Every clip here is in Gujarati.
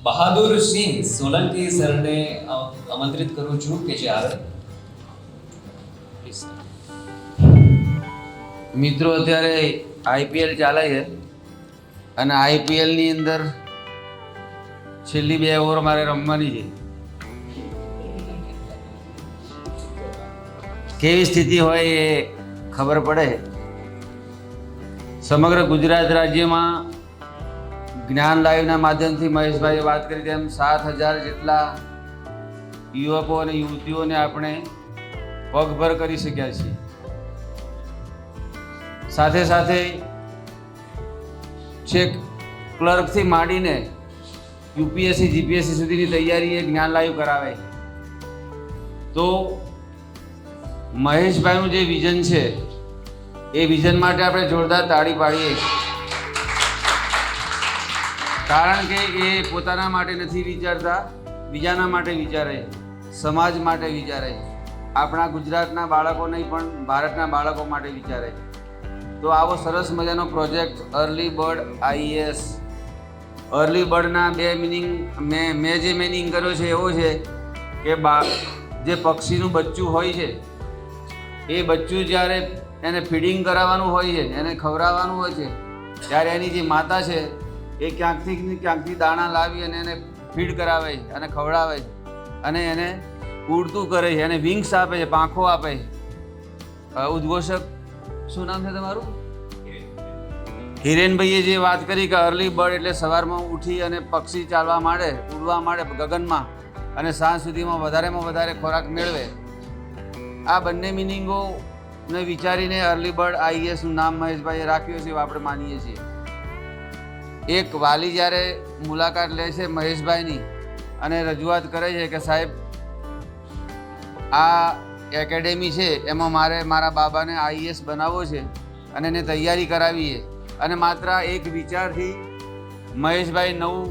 બહાદુર સિંહ સોલંકી સરને આમંત્રિત કરું છું કે જે આવે. મિત્રો, અત્યારે આઈપીએલ ચાલે છે અને આઈપીએલની અંદર છેલ્લી 2 ઓવર મારે રમવાની છે. કેવી સ્થિતિ હોય એ ખબર પડે. સમગ્ર ગુજરાત રાજ્યમાં જ્ઞાન લાઈવના માધ્યમથી મહેશભાઈએ વાત કરી તેમ 7,000 જેટલા યુવકો અને યુવતીઓને આપણે પગભર કરી શક્યા છીએ. સાથે સાથે છેક ક્લર્કથી માંડીને યુપીએસસી જીપીએસસી સુધીની તૈયારી એ જ્ઞાન લાઈવ કરાવે. તો મહેશભાઈનું જે વિઝન છે એ વિઝન માટે આપણે જોરદાર તાળી પાડીએ. કારણ કે એ પોતાના માટે નથી વિચારતા, બીજાના માટે વિચારે, સમાજ માટે વિચારે, આપણા ગુજરાતના બાળકો નહીં પણ ભારતના બાળકો માટે વિચારે. તો આવો સરસ મજાનો project early bird IAS. Early બર્ડના 2 મિનિંગ મેં જે મિનિંગ કર્યો છે એવો છે કે જે પક્ષીનું બચ્ચું હોય છે એ બચ્ચું જ્યારે એને ફીડિંગ કરાવવાનું હોય છે, એને ખવડાવવાનું હોય છે, ત્યારે એની જે માતા છે એ ક્યાંકથી દાણા લાવી અને એને ફીડ કરાવે છે અને ખવડાવે છે અને એને ઉડતું કરે છે, એને વિંગ્સ આપે છે, પાંખો આપે છે. ઉદ્ઘોષક શું નામ છે તમારું? હિરેનભાઈએ જે વાત કરી કે અર્લી બર્ડ એટલે સવારમાં ઉઠી અને પક્ષી ચાલવા માંડે, ઉડવા માંડે ગગનમાં અને સાંજ સુધીમાં વધારેમાં વધારે ખોરાક મેળવે. આ બંને મિનિંગોને વિચારીને અર્લી બર્ડ આઈએસનું નામ મહેશભાઈએ રાખ્યું છે, આપણે માનીએ છીએ. એક વાલી જ્યારે મુલાકાત લે છે મહેશભાઈની અને રજૂઆત કરે છે કે સાહેબ આ એકેડેમી છે એમાં મારે મારા બાબાને આઈએએસ બનાવવો છે અને એને તૈયારી કરાવી છે, અને માત્ર એક વિચારથી મહેશભાઈ નવું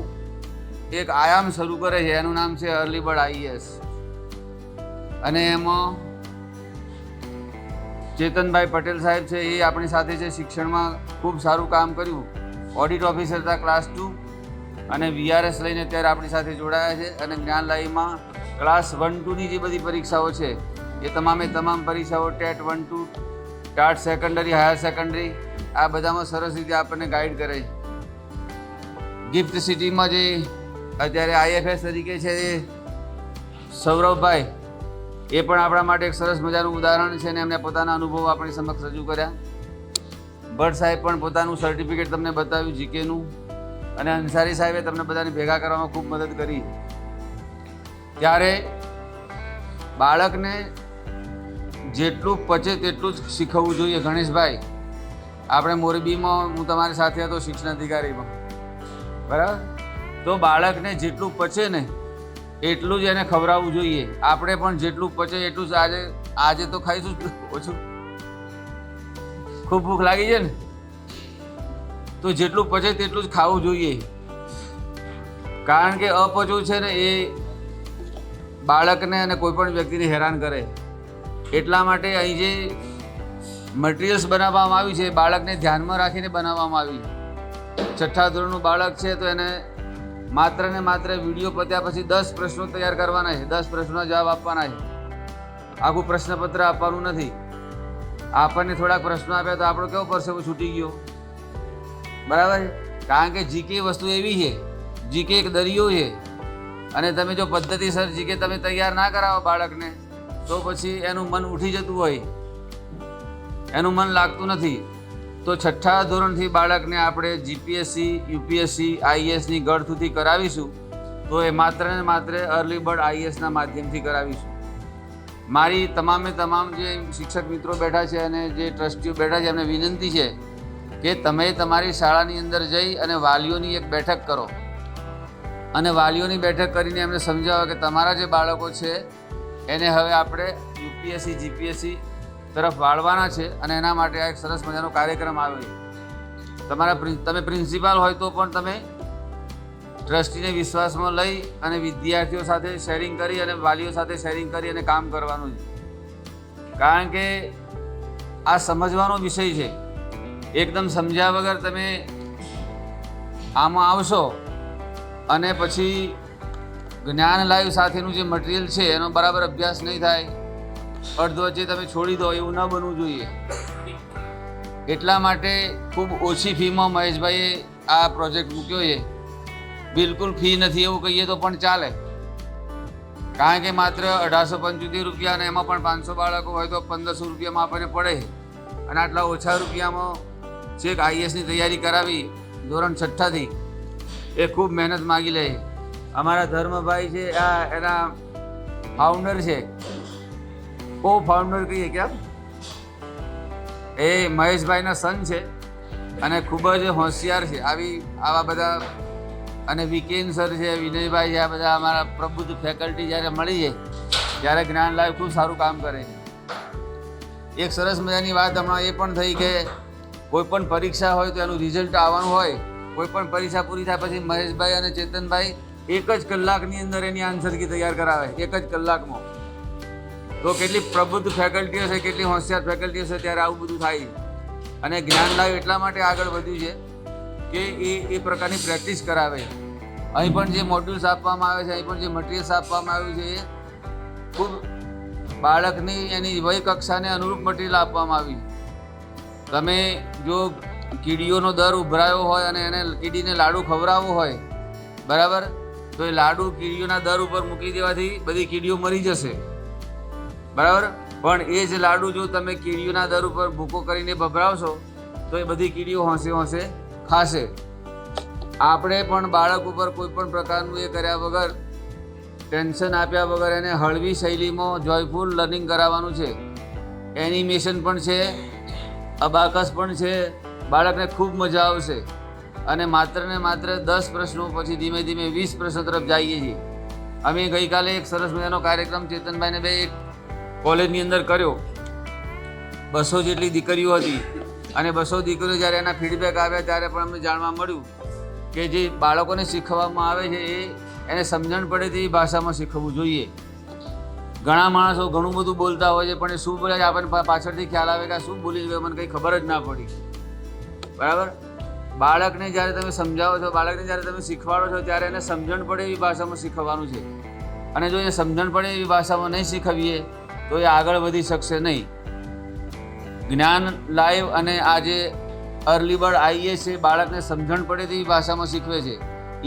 એક આયામ શરૂ કરે છે, એનું નામ છે અર્લી બર્ડ આઈએએસ. અને એમાં ચેતનભાઈ પટેલ સાહેબ છે એ આપણી સાથે છે, શિક્ષણમાં ખૂબ સારું કામ કર્યું, ઓડિટ ઓફિસર હતા ક્લાસ 2 અને વીઆરએસ લઈને અત્યારે આપણી સાથે જોડાયા છે. અને જ્ઞાન લાઈવમાં ક્લાસ 1-2ની જે બધી પરીક્ષાઓ છે એ તમામ પરીક્ષાઓ TET 1-2, TAT secondary, higher secondary, આ બધામાં સરસ રીતે આપણને ગાઈડ કરે છે. ગિફ્ટ સિટીમાં જે અત્યારે આઈએફએસ તરીકે છે એ સૌરભભાઈ, એ પણ આપણા માટે એક સરસ મજાનું ઉદાહરણ છે અને એમને પોતાના અનુભવો આપણી સમક્ષ રજૂ કર્યા. ભટ્ટ સાહેબ પણ પોતાનું સર્ટિફિકેટ તમને બતાવ્યું જીકેનું, અને અંસારી સાહેબે તમને બધાને ભેગા કરવામાં ખૂબ મદદ કરી. ત્યારે બાળકને જેટલું પચે તેટલું જ શીખવવું જોઈએ. ગણેશભાઈ, આપણે મોરબીમાં હું તમારી સાથે હતો શિક્ષણ અધિકારીમાં, બરાબર? તો બાળકને જેટલું પચે ને એટલું જ એને ખવડાવવું જોઈએ. આપણે પણ જેટલું પચે એટલું જ આજે તો ખાઈશું ઓછું, ખૂબ ભૂખ લાગી છે ને, તો જેટલું પચે તેટલું જ ખાવું જોઈએ. કારણ કે અપચવું છે ને એ બાળકને અને કોઈ પણ વ્યક્તિને હેરાન કરે. એટલા માટે અહીં જે મટીરિયલ્સ બનાવવામાં આવ્યું છે એ બાળકને ધ્યાનમાં રાખીને બનાવવામાં આવ્યું છે. 6ઠ્ઠા ધોરણનું બાળક છે તો એને માત્ર ને માત્ર વિડીયો પત્યા પછી 10 પ્રશ્નો તૈયાર કરવાના છે, 10 પ્રશ્નોના જવાબ આપવાના છે. આખું પ્રશ્નપત્ર આપવાનું નથી. આપણને થોડાક પ્રશ્નો આપ્યા તો આપણો કેવો પરસેવો છૂટી ગયો, બરાબર? કારણ કે જીકે વસ્તુ એવી છે, જીકે એક દરિયો છે, અને તમે જો પદ્ધતિસર જીકે તમે તૈયાર ના કરાવો બાળકને તો પછી એનું મન ઉઠી જતું હોય, એનું મન લાગતું નથી. તો 6ઠ્ઠા ધોરણથી બાળકને આપણે જીપીએસસી, યુપીએસસી, આઈએએસની ગળથુથી કરાવીશું તો એ માત્ર ને માત્ર અર્લી બર્ડ આઈએએસના માધ્યમથી કરાવીશું. મારી તમામ જે શિક્ષક મિત્રો બેઠા છે અને જે ટ્રસ્ટીઓ બેઠા છે એમને વિનંતી છે કે તમે તમારી શાળાની અંદર જઈ અને વાલીઓની એક બેઠક કરો અને વાલીઓની બેઠક કરીને એમને સમજાવો કે તમારા જે બાળકો છે એને હવે આપણે યુપીએસસી, જીપીએસસી તરફ વાળવાના છે અને એના માટે આ એક સરસ મજાનો કાર્યક્રમ આવ્યો છે. તમે પ્રિન્સિપાલ હોય તો પણ તમે ટ્રસ્ટીને વિશ્વાસમાં લઈ અને વિદ્યાર્થીઓ સાથે શેરિંગ કરી અને વાલીઓ સાથે શેરિંગ કરી અને કામ કરવાનું છે. કારણ કે આ સમજવાનો વિષય છે. એકદમ સમજ્યા વગર તમે આમાં આવશો અને પછી જ્ઞાન લાઈવ સાથેનું જે મટીરિયલ છે એનો બરાબર અભ્યાસ નહીં થાય, અર્ધ વચ્ચે તમે છોડી દો, એવું ન બનવું જોઈએ. એટલા માટે ખૂબ ઓછી ફીમાં મહેશભાઈએ આ પ્રોજેક્ટ મૂક્યો છે. બિલકુલ ફી નથી એવું કહીએ તો પણ ચાલે, કારણ કે માત્ર 1875 રૂપિયા, અને એમાં પણ 500 બાળકો હોય તો 1500 રૂપિયામાં આપણને પડે. અને આટલા ઓછા રૂપિયામાં છેક આઈએસની તૈયારી કરાવી ધોરણ 6થી, એ ખૂબ મહેનત માગી લે. અમારા ધર્મભાઈ છે, આ એના ફાઉન્ડર છે, કો ફાઉન્ડર કહીએ ક્યાં, એ મહેશભાઈના સન છે અને ખૂબ જ હોશિયાર છે. આવા બધા, અને વિકેન સર છે, વિનયભાઈ છે, આ બધા અમારા પ્રબુદ્ધ ફેકલ્ટી જ્યારે મળી છે ત્યારે જ્ઞાન લાઈવ ખૂબ સારું કામ કરે છે. એક સરસ મજાની વાત હમણાં એ પણ થઈ કે કોઈ પણ પરીક્ષા હોય તો એનું રિઝલ્ટ આવવાનું હોય, કોઈ પણ પરીક્ષા પૂરી થાય પછી મહેશભાઈ અને ચેતનભાઈ 1 જ કલાકની અંદર એની આન્સર કી તૈયાર કરાવે, 1 જ કલાકમાં. તો કેટલી પ્રબુદ્ધ ફેકલ્ટીઓ છે, કેટલી હોશિયાર ફેકલ્ટીઓ છે, ત્યારે આવું બધું થાય. અને જ્ઞાન લાઈવ એટલા માટે આગળ વધ્યું છે કે એ પ્રકારની પ્રેક્ટિસ કરાવે. અહીં પણ જે મોડ્યુલ્સ આપવામાં આવે છે, અહીં પણ જે મટીરિયલ્સ આપવામાં આવ્યું છે, એ ખૂબ બાળકની એની વય કક્ષાને અનુરૂપ મટીરિયલ આપવામાં આવ્યું. તમે જો કીડીઓનો દર ઉભરાયો હોય અને એને કીડીને લાડુ ખવડાવવો હોય, બરાબર, તો એ લાડુ કીડીઓના દર ઉપર મૂકી દેવાથી બધી કીડીઓ મરી જશે, બરાબર. પણ એ જ લાડુ જો તમે કીડીઓના દર ઉપર ભૂકો કરીને ભભરાવશો તો એ બધી કીડીઓ હોંશે હોંશે ખાશે. આપણે પણ બાળક ઉપર કોઈ પણ પ્રકારનું એ કર્યા વગર, ટેન્શન આપ્યા વગર એને હળવી શૈલીમાં જોયફુલ લર્નિંગ કરાવવાનું છે. એનિમેશન પણ છે, અબાકસ પણ છે, બાળકને ખૂબ મજા આવશે. અને માત્ર ને માત્ર 10 પ્રશ્નો પછી ધીમે ધીમે 20 પ્રશ્નો તરફ જઈએ છીએ. અમે ગઈકાલે એક સરસ મજાનો કાર્યક્રમ ચેતનભાઈને બે એક કોલેજની અંદર કર્યો. 200 જેટલી દીકરીઓ હતી અને 200 દીકરીઓ જ્યારે એના ફીડબેક આવ્યા ત્યારે પણ અમને જાણવા મળ્યું કે જે બાળકોને શીખવવામાં આવે છે એને સમજણ પડે તેવી ભાષામાં શીખવવું જોઈએ. ઘણા માણસો ઘણું બધું બોલતા હોય છે, પણ એ શું બોલે છે આપણને પાછળથી ખ્યાલ આવે કે આ શું બોલી ગયો, મને કંઈ ખબર જ ના પડી, બરાબર. બાળકને જ્યારે તમે સમજાવો છો, બાળકને જ્યારે તમે શીખવાડો છો, ત્યારે એને સમજણ પડે એવી ભાષામાં શીખવવાનું છે. અને જો એને સમજણ પડે એવી ભાષામાં નહીં શીખવીએ તો એ આગળ વધી શકશે નહીં. જ્ઞાન લાઈવ અને આજે અર્લી બર્ડ આઈએસ છે, બાળકને સમજણ પડે તેવી ભાષામાં શીખવે છે.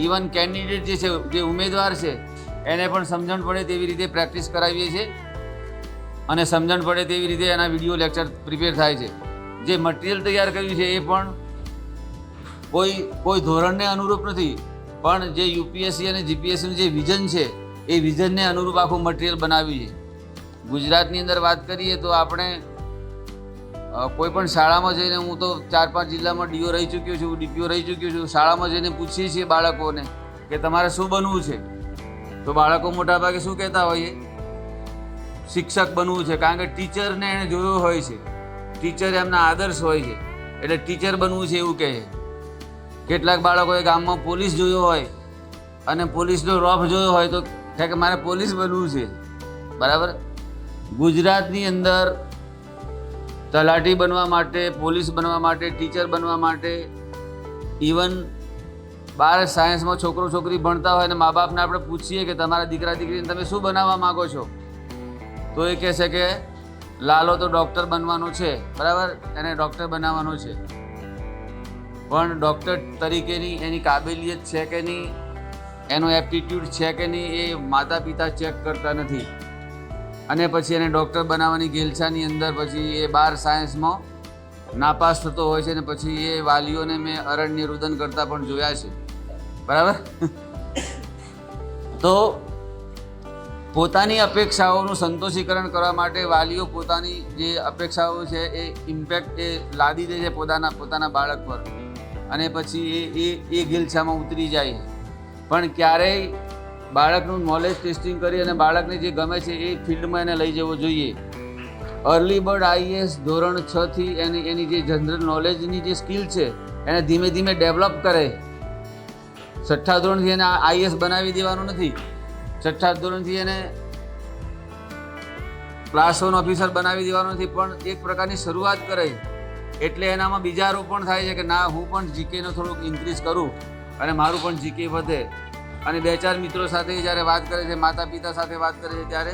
ઇવન કેન્ડિડેટ જે છે, જે ઉમેદવાર છે, એને પણ સમજણ પડે તેવી રીતે પ્રેક્ટિસ કરાવીએ છીએ અને સમજણ પડે તેવી રીતે એના વિડીયો લેક્ચર પ્રિપેર થાય છે. જે મટીરિયલ તૈયાર કર્યું છે એ પણ કોઈ ધોરણને અનુરૂપ નથી, પણ જે યુપીએસસી અને જીપીએસસીનું જે વિઝન છે એ વિઝનને અનુરૂપ આખું મટીરિયલ બનાવ્યું છે. ગુજરાતની અંદર વાત કરીએ તો આપણે કોઈ પણ શાળામાં જઈને, હું તો 4-5 જિલ્લામાં ડીઓ રહી ચૂક્યો છું, ડીપીઓ રહી ચૂક્યો છું, શાળામાં જઈને પૂછીએ છીએ બાળકોને કે તમારે શું બનવું છે, તો બાળકો મોટાભાગે શું કહેતા હોઈએ, શિક્ષક બનવું છે, કારણ કે ટીચરને એણે જોયો હોય છે, ટીચર એમના આદર્શ હોય છે, એટલે ટીચર બનવું છે એવું કહે છે. કેટલાક બાળકોએ ગામમાં પોલીસ જોયો હોય અને પોલીસનો રોફ જોયો હોય તો કહે કે મારે પોલીસ બનવું છે, બરાબર. ગુજરાતની અંદર તલાટી બનવા માટે, પોલીસ બનવા માટે, ટીચર બનવા માટે, ઇવન 12 સાયન્સમાં છોકરો છોકરી ભણતા હોય અને મા બાપને આપણે પૂછીએ કે તમારા દીકરા દીકરીને તમે શું બનાવવા માગો છો, તો એ કહેશે કે લાલો તો ડૉક્ટર બનવાનો છે, બરાબર, એને ડૉક્ટર બનાવવાનો છે. પણ ડૉક્ટર તરીકેની એની કાબેલિયત છે કે નહીં, એનો એપ્ટિટ્યૂડ છે કે નહીં, એ માતા પિતા ચેક કરતા નથી. અને પછી એને ડૉક્ટર બનાવવાની ગેલછાની અંદર પછી એ 12 સાયન્સમાં નાપાસ થતો હોય છે, અને પછી એ વાલીઓને મેં અરણ્ય રુદન કરતા પણ જોયા છે, બરાબર. તો પોતાની અપેક્ષાઓનું સંતોષીકરણ કરવા માટે વાલીઓ પોતાની જે અપેક્ષાઓ છે એ ઇમ્પેક્ટ એ લાદી દે છે પોતાના બાળક પર, અને પછી એ ગેલછામાં ઉતરી જાય. પણ ક્યારેય બાળકનું નોલેજ ટેસ્ટિંગ કરી અને બાળકને જે ગમે છે એ ફિલ્ડમાં એને લઈ જવો જોઈએ. અર્લી બર્ડ આઈએસ ધોરણ 6થી એની જે જનરલ નોલેજની જે સ્કિલ છે એને ધીમે ધીમે ડેવલપ કરે. 6થા ધોરણથી એને આઈએસ બનાવી દેવાનું નથી, 6થા ધોરણથી એને ક્લાસ 1 ઓફિસર બનાવી દેવાનું નથી, પણ એક પ્રકારની શરૂઆત કરે. એટલે એનામાં બીજા રોપણ થાય છે કે ના, હું પણ જીકેનો થોડુંક ઇન્ક્રીઝ કરું અને મારું પણ જીકે વધે. અને 2-4 મિત્રો સાથે જ્યારે વાત કરે છે, માતા પિતા સાથે વાત કરે છે, ત્યારે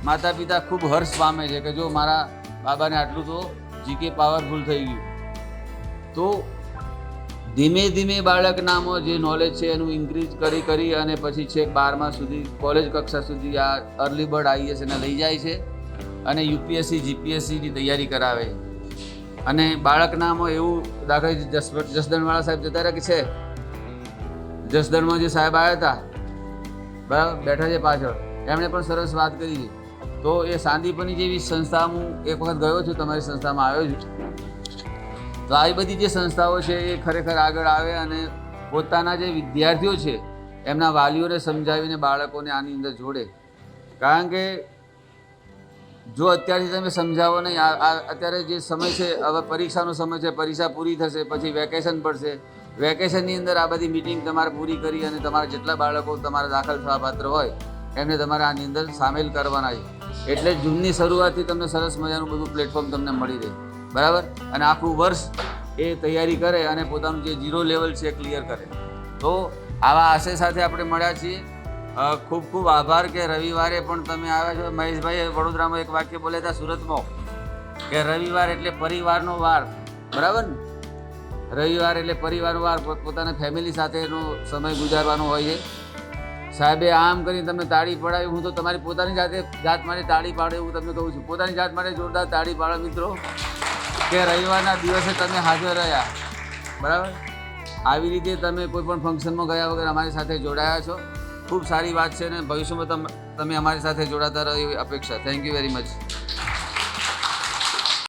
માતા પિતા ખૂબ હર્ષ પામે છે કે જો મારા બાબાને આટલું તો જીકે પાવરફુલ થઈ ગયું. તો ધીમે ધીમે બાળકનામાં જે નોલેજ છે એનું ઇન્ક્રીઝ કરી અને પછી છેક 12મા સુધી કોલેજ કક્ષા સુધી આ અર્લી બર્ડ આઈએસ એને લઈ જાય છે અને યુપીએસસી જીપીએસસીની તૈયારી કરાવે. અને બાળકનામાં એવું દાખલા જસદણવાળા સાહેબ જતા રહ્યા કે છે, જસદણમાં જે સાહેબ આવ્યા હતા બરાબર, બેઠા છે પાછળ, એમણે પણ સરસ વાત કરી છે. તો એ સાંદીપની જેવી સંસ્થા હું એક વખત ગયો છું, તમારી સંસ્થામાં આવ્યો છું. તો આવી બધી જે સંસ્થાઓ છે એ ખરેખર આગળ આવે અને પોતાના જે વિદ્યાર્થીઓ છે એમના વાલીઓને સમજાવીને બાળકોને આની અંદર જોડે. કારણ કે જો અત્યારથી તમે સમજાવો નહીં, અત્યારે જે સમય છે, હવે પરીક્ષાનો સમય છે, પરીક્ષા પૂરી થશે પછી વેકેશન પડશે, વેકેશનની અંદર આ બધી મિટિંગ તમારે પૂરી કરી અને તમારા જેટલા બાળકો તમારા દાખલ થવા પાત્ર હોય એમને તમારે આની અંદર સામેલ કરવાના છે. એટલે જૂનની શરૂઆતથી તમને સરસ મજાનું બધું પ્લેટફોર્મ તમને મળી રહે, બરાબર. અને આખું વર્ષ એ તૈયારી કરે અને પોતાનું જે 0 લેવલ છે એ ક્લિયર કરે. તો આવા આશય સાથે આપણે મળ્યા છીએ. ખૂબ ખૂબ આભાર કે રવિવારે પણ તમે આવ્યા છો. મહેશભાઈએ વડોદરામાં એક વાક્ય બોલ્યા હતા સુરતમાં કે રવિવાર એટલે પરિવારનો વાર, બરાબર ને? રવિવાર એટલે પરિવારનો વાર, પોતાના ફેમિલી સાથેનો સમય ગુજારવાનો હોય છે. સાહેબે આમ કરીને તમને તાળી પડાવી, હું તો તમારી પોતાની જાત માટે તાળી પાડે એવું તમને કહું છું. પોતાની જાત માટે જોરદાર તાળી પાડો મિત્રો કે રવિવારના દિવસે તમે હાજર રહ્યા, બરાબર. આવી રીતે તમે કોઈ પણ ફંક્શનમાં ગયા વગર અમારી સાથે જોડાયા છો, ખૂબ સારી વાત છે. અને ભવિષ્યમાં તમે અમારી સાથે જોડાતા રહો એવી અપેક્ષા. Thank you very much.